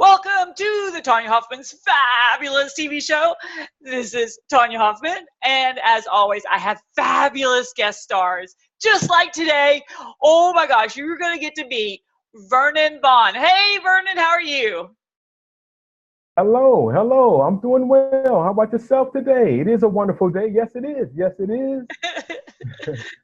Welcome to the Tonya Hoffman's fabulous TV show. This is Tonya Hoffman, and as always, I have fabulous guest stars, just like today. Oh my gosh, you're going to get to meet Vernon Vaughn. Hey, Vernon, how are you? Hello. I'm doing well. How about yourself today? It is a wonderful day. Yes, it is. Yes, it is.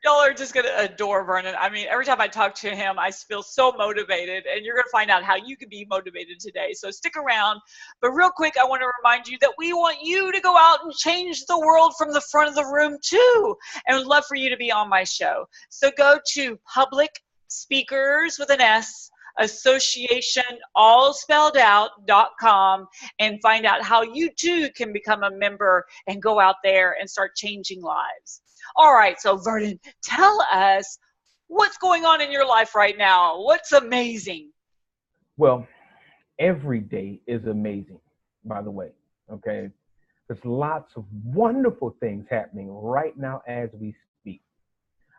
Y'all are just going to adore Vernon. I mean, every time I talk to him, I feel so motivated, and you're going to find out how you can be motivated today. So stick around. But real quick, I want to remind you that we want you to go out and change the world from the front of the room too. And would love for you to be on my show. So go to Public Speakers with an S, association all spelled out.com, and find out how you too can become a member and go out there and start changing lives. All right, so Vernon, tell us what's going on in your life right now. What's amazing? Well, every day is amazing, by the way. Okay. There's lots of wonderful things happening right now as we speak.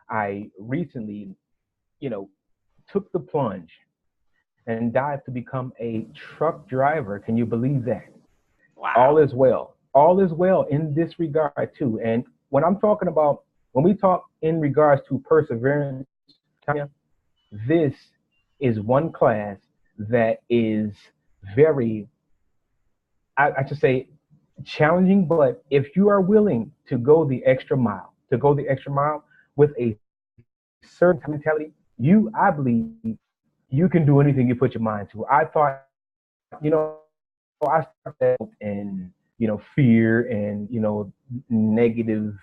I recently, took the plunge and dived to become a truck driver. Can you believe that? Wow. All is well. All is well in this regard too. And when we talk in regards to perseverance, Tonya, this is one class that is very, I should say, challenging. But if you are willing to go the extra mile, with a certain mentality, I believe you can do anything you put your mind to. I thought, I started in, fear and, negative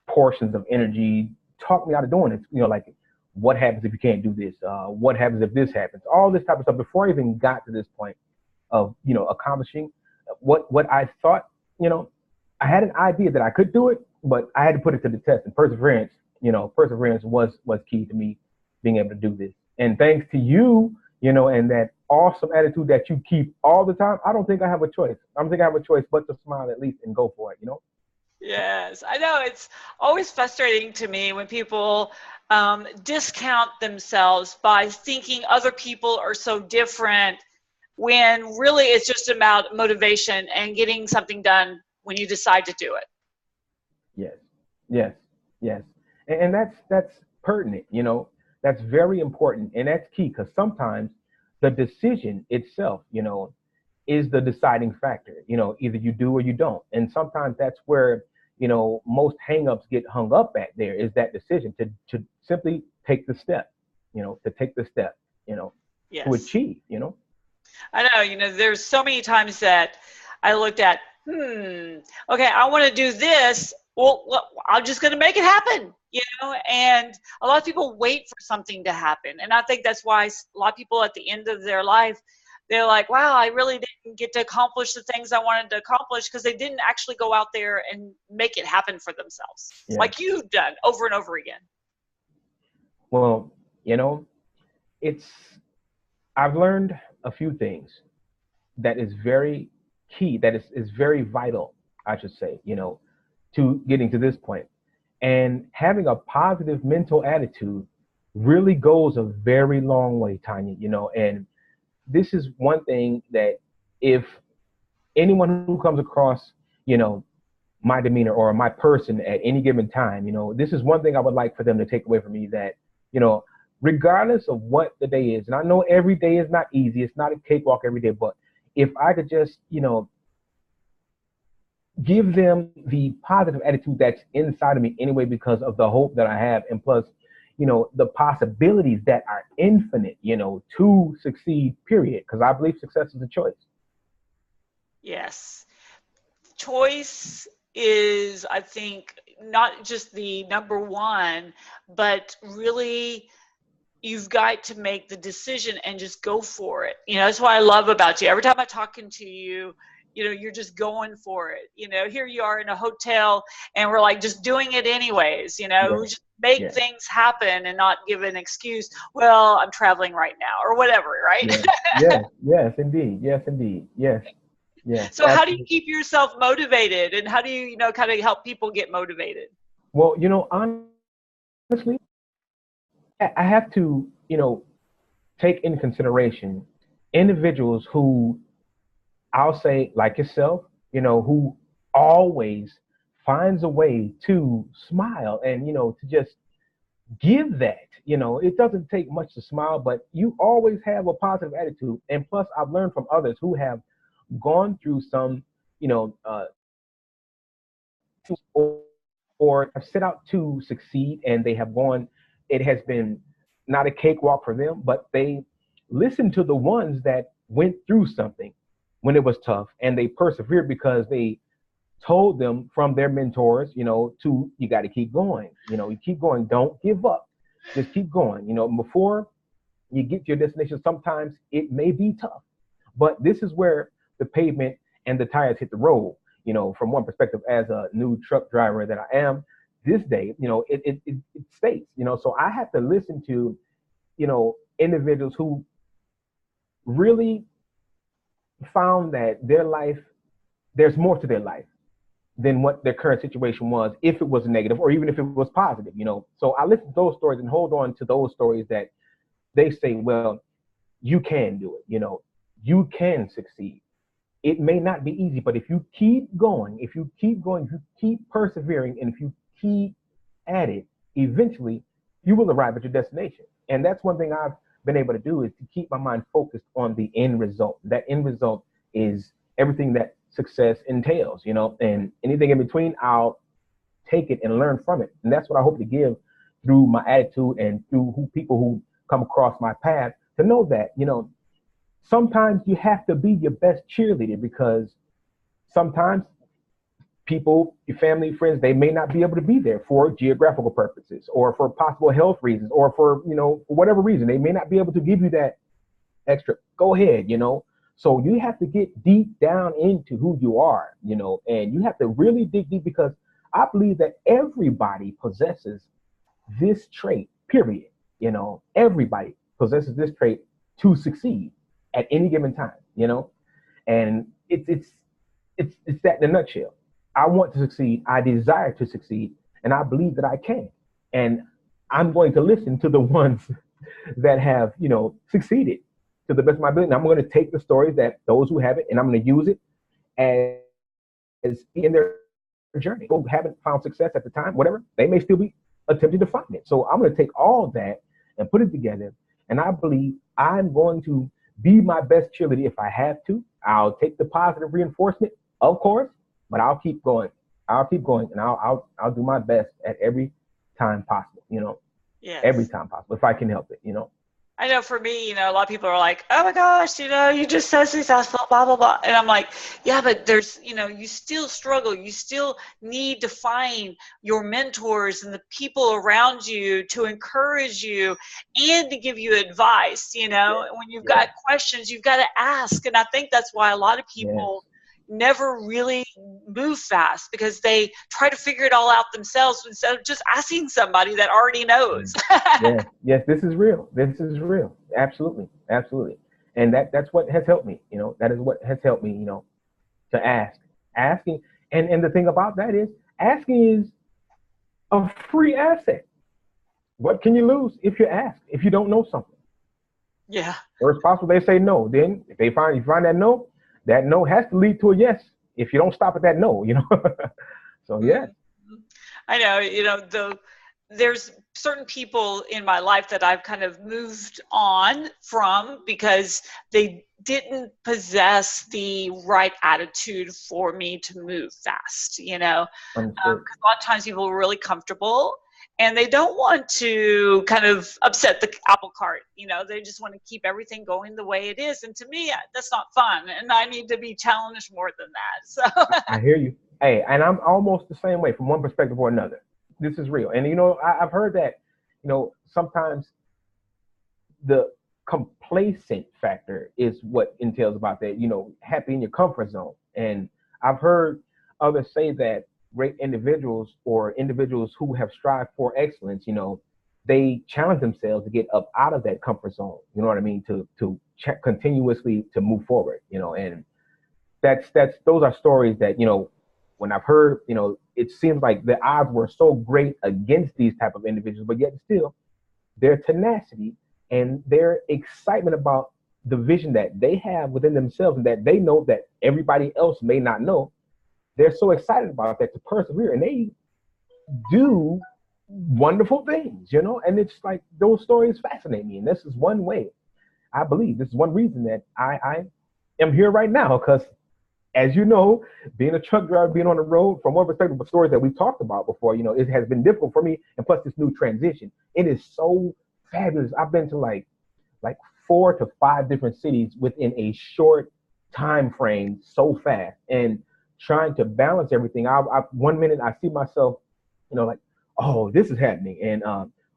portions of energy talk me out of doing it. Like, what happens if you can't do this? What happens if this happens? All this type of stuff before I even got to this point of, accomplishing what I thought, I had an idea that I could do it, but I had to put it to the test. And perseverance was key to me being able to do this. And thanks to you, and that awesome attitude that you keep all the time, I don't think I have a choice. I don't think I have a choice but to smile at least and go for it, Yes, I know. It's always frustrating to me when people discount themselves by thinking other people are so different, when really it's just about motivation and getting something done when you decide to do it. Yes. And that's pertinent, that's very important. And that's key, because sometimes the decision itself, is the deciding factor. Either you do or you don't. And sometimes that's where, most hangups get hung up at. There is that decision to simply take the step, Yes. to achieve, I know, there's so many times that I looked at, okay, I want to do this. Well, I'm just going to make it happen, and a lot of people wait for something to happen. And I think that's why a lot of people at the end of their life, they're like, wow, I really didn't get to accomplish the things I wanted to accomplish, because they didn't actually go out there and make it happen for themselves, like you've done over and over again. Well, I've learned a few things that is very key, that is very vital, I should say, to getting to this point. And having a positive mental attitude really goes a very long way, Tonya, and this is one thing that if anyone who comes across, my demeanor or my person at any given time, this is one thing I would like for them to take away from me, that, regardless of what the day is, and I know every day is not easy, it's not a cakewalk every day, but if I could just, give them the positive attitude that's inside of me anyway, because of the hope that I have, and plus, the possibilities that are infinite, to succeed, period. Because I believe success is a choice. Yes. Choice is, I think, not just the number one, but really you've got to make the decision and just go for it. That's what I love about you. Every time I'm talking to you, you're just going for it. Here you are in a hotel and we're like just doing it anyways, we just make things happen and not give an excuse. Well, I'm traveling right now or whatever, right? Yes, indeed. Yes. So how do you keep yourself motivated, and how do you, kind of help people get motivated? Well, honestly, I have to, take into consideration individuals who I'll say like yourself, who always finds a way to smile and, to just give that. It doesn't take much to smile, but you always have a positive attitude. And plus, I've learned from others who have gone through some, or have set out to succeed and they have gone, it has been not a cakewalk for them, but they listened to the ones that went through something when it was tough and they persevered because they told them from their mentors, you got to keep going, you keep going, don't give up, just keep going, before you get to your destination. Sometimes it may be tough, but this is where the pavement and the tires hit the road. From one perspective, as a new truck driver that I am this day, it states, so I have to listen to, individuals who really found that their life, there's more to their life than what their current situation was, if it was negative or even if it was positive, So I listen to those stories and hold on to those stories that they say, well, you can do it, you can succeed. It may not be easy, but if you keep going, if you keep persevering, and if you keep at it, eventually you will arrive at your destination. And that's one thing I've been able to do, is to keep my mind focused on the end result. That end result is everything that success entails, and anything in between, I'll take it and learn from it. And that's what I hope to give through my attitude and through people who come across my path, to know that, sometimes you have to be your best cheerleader, because sometimes people, your family, friends, they may not be able to be there for geographical purposes or for possible health reasons or for, for whatever reason. They may not be able to give you that extra, go ahead, So you have to get deep down into who you are, and you have to really dig deep, because I believe that everybody possesses this trait, period. Everybody possesses this trait to succeed at any given time, and it's that in a nutshell. I want to succeed. I desire to succeed, and I believe that I can. And I'm going to listen to the ones that have, succeeded to the best of my ability. And I'm going to take the stories that those who have it, and I'm going to use it as in their journey. Who haven't found success at the time, whatever, they may still be attempting to find it. So I'm going to take all that and put it together. And I believe I'm going to be my best cheerleader if I have to. I'll take the positive reinforcement, of course, but I'll keep going. I'll keep going, and I'll do my best at every time possible. Yes. Every time possible, if I can help it. I know for me, a lot of people are like, oh my gosh, you just so successful, blah, blah, blah. And I'm like, yeah, but there's, you still struggle. You still need to find your mentors and the people around you to encourage you and to give you advice, when you've got questions, you've got to ask. And I think that's why a lot of people never really move fast, because they try to figure it all out themselves instead of just asking somebody that already knows. Yes, this is real. This is real. Absolutely. Absolutely. And that's what has helped me, that is what has helped me, to asking. And the thing about that is, asking is a free asset. What can you lose if you ask, if you don't know something? Yeah. Or it's possible they say no. Then if you find that no has to lead to a yes if you don't stop at that no, So yeah. I know, there's certain people in my life that I've kind of moved on from because they didn't possess the right attitude for me to move fast, because a lot of times people are really comfortable and they don't want to kind of upset the apple cart. They just want to keep everything going the way it is. And to me, that's not fun. And I need to be challenged more than that. So I hear you. Hey, and I'm almost the same way from one perspective or another. This is real. And, I've heard that, sometimes the complacent factor is what entails about that, happy in your comfort zone. And I've heard others say that great individuals or individuals who have strived for excellence, they challenge themselves to get up out of that comfort zone. You know what I mean? To continuously to move forward, and those are stories that, when I've heard, it seems like the odds were so great against these type of individuals, but yet still their tenacity and their excitement about the vision that they have within themselves and that they know that everybody else may not know, they're so excited about that to persevere, and they do wonderful things, you know. And it's like those stories fascinate me, and this is one way I believe, this is one reason that I am here right now, because as you know, being a truck driver, being on the road, from one perspective of stories that we've talked about before, you know, it has been difficult for me, and plus this new transition, it is so fabulous. I've been to like 4 to 5 different cities within a short time frame, so fast, and trying to balance everything. I one minute I see myself, you know, like, oh, this is happening, and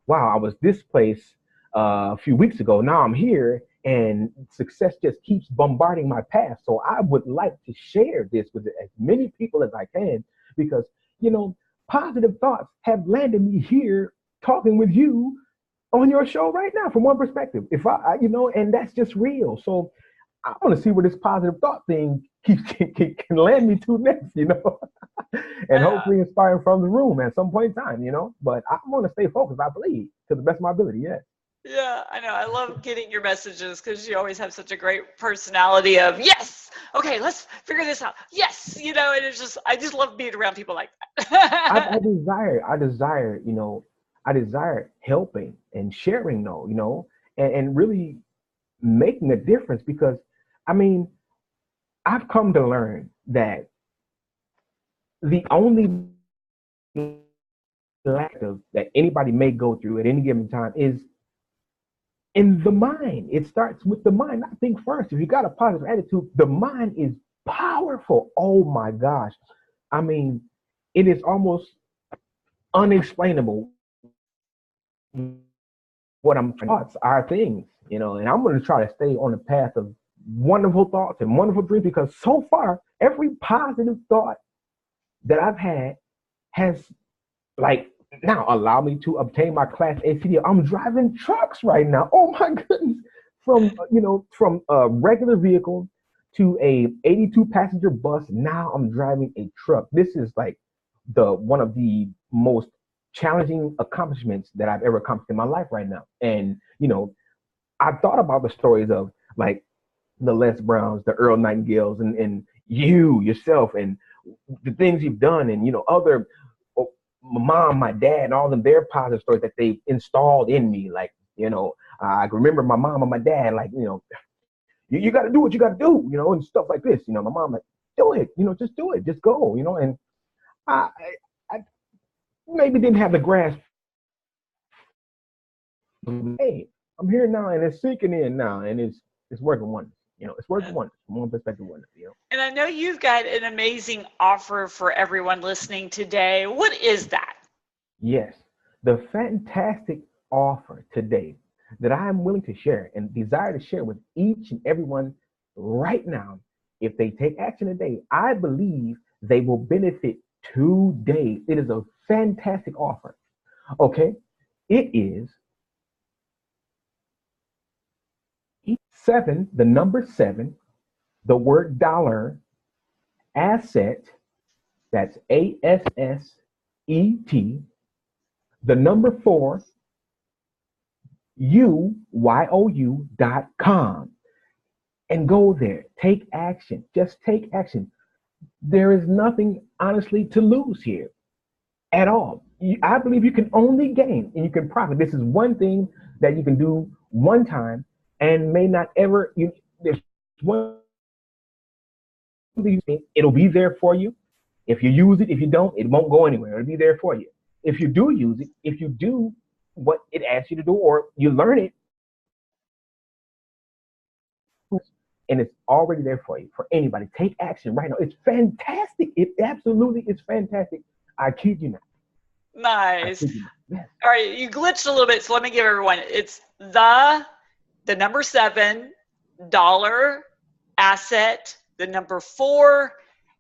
wow, I was this place a few weeks ago. Now I'm here, and success just keeps bombarding my path. So I would like to share this with as many people as I can, because, you know, positive thoughts have landed me here talking with you on your show right now from one perspective. If you know, and that's just real. So I want to see where this positive thought thing can land me to next, you know, and hopefully inspiring from the room at some point in time, you know. But I want to stay focused, I believe, to the best of my ability. Yeah. Yeah, I know. I love getting your messages because you always have such a great personality of, yes, okay, let's figure this out. Yes, you know, and it's just, I just love being around people like that. You know, I desire helping and sharing, though, you know, and really making a difference, because, I mean, I've come to learn that the only lack of that anybody may go through at any given time is in the mind. It starts with the mind. I think first, if you got a positive attitude, the mind is powerful. Oh my gosh. I mean, it is almost unexplainable what I'm thoughts are things, you know, and I'm going to try to stay on the path of wonderful thoughts and wonderful dreams, because so far, every positive thought that I've had has, like, now allow me to obtain my Class A CDL. I'm driving trucks right now. Oh my goodness. From a regular vehicle to a 82 passenger bus. Now I'm driving a truck. This is like one of the most challenging accomplishments that I've ever accomplished in my life right now. And, you know, I've thought about the stories of, like, the Les Browns, the Earl Nightingales, and you yourself, and the things you've done, and, you know, other, my mom, my dad, and all of them, their positive stories that they installed in me. Like, you know, I remember my mom and my dad, like, you know, you got to do what you got to do, you know, and stuff like this. You know, my mom, like, do it, you know, just do it, just go, you know. And I maybe didn't have the grasp. Hey, I'm here now, and it's sinking in now, and it's working wonders. You know, it's working wonders from one perspective, wonders. You know. And I know you've got an amazing offer for everyone listening today. What is that? Yes, the fantastic offer today that I am willing to share and desire to share with each and everyone right now. If they take action today, I believe they will benefit today. It is a fantastic offer. Okay, it is 7, the number 7, the word dollar, asset, that's ASSET, the number 4, UYOU.com. And go there. Take action. Just take action. There is nothing, honestly, to lose here at all. I believe you can only gain and you can profit. This is one thing that you can do one time and may not ever. There's one thing, it'll be there for you. If you use it, if you don't, it won't go anywhere. It'll be there for you. If you do use it, if you do what it asks you to do, or you learn it, and it's already there for you, for anybody. Take action right now. It's fantastic. It absolutely is fantastic. I kid you not. Nice. Yes. All right, you glitched a little bit, so let me give everyone. It's the number 7, dollar, asset, the number 4,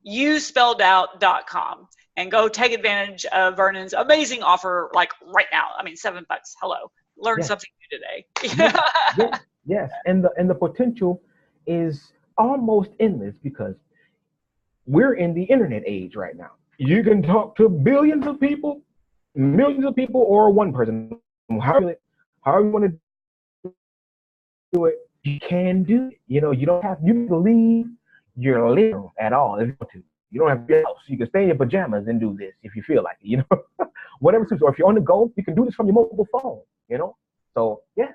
you spelled out.com. And go take advantage of Vernon's amazing offer, like right now. I mean, $7. Hello. Learn something new today. Yes. And the potential is almost endless, because we're in the internet age right now. You can talk to billions of people, millions of people, or one person. However you want to do it, you can do it. You know, you can leave your living room at all if you want to. You don't have your house. You can stay in your pajamas and do this if you feel like it, you know. Whatever suits. Or if you're on the go, you can do this from your mobile phone, you know. So yeah.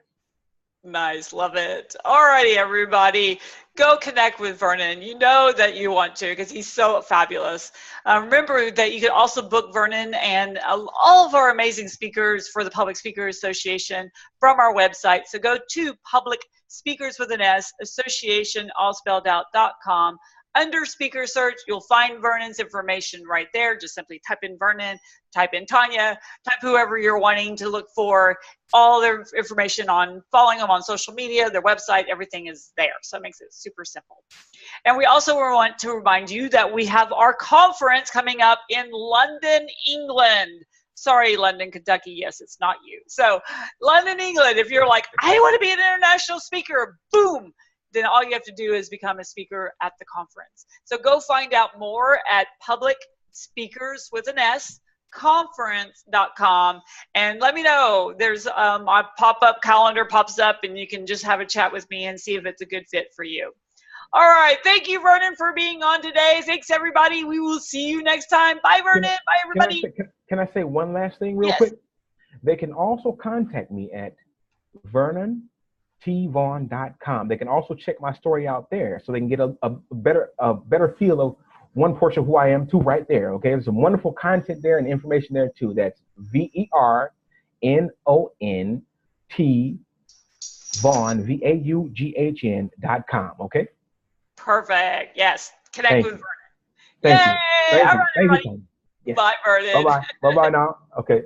Nice, love it. All righty, everybody, go connect with Vernon. You know that you want to because he's so fabulous. Remember that you can also book Vernon and all of our amazing speakers for the Public Speakers Association from our website. So go to Public Speakers with an S, Association, all spelled out.com. Under speaker search, you'll find Vernon's information right there. Just simply type in Vernon, type in Tonya, type whoever you're wanting to look for. All their information on following them on social media, their website, everything is there. So it makes it super simple. And we also want to remind you that we have our conference coming up in London, England. Sorry, London, Kentucky. Yes, it's not you. So London, England, if you're like, I want to be an international speaker, boom, then all you have to do is become a speaker at the conference. So go find out more at Public Speakers with an S, conference.com, and let me know. There's my pop-up calendar pops up, and you can just have a chat with me and see if it's a good fit for you. All right. Thank you, Vernon, for being on today. Thanks, everybody. We will see you next time. Bye, Vernon. Bye, everybody. Can I say one last thing real quick? They can also contact me at VernonVaughn.com. They can also check my story out there so they can get a better feel of one portion of who I am too right there. Okay, there's some wonderful content there and information there too. That's VERNONT Vaughn VAUGHN.com. Okay. Perfect. Yes. Connect with Vernon. Thank Yay! you. All right, everybody. Yes. Bye, Vernon. Bye bye. Bye bye now. Okay.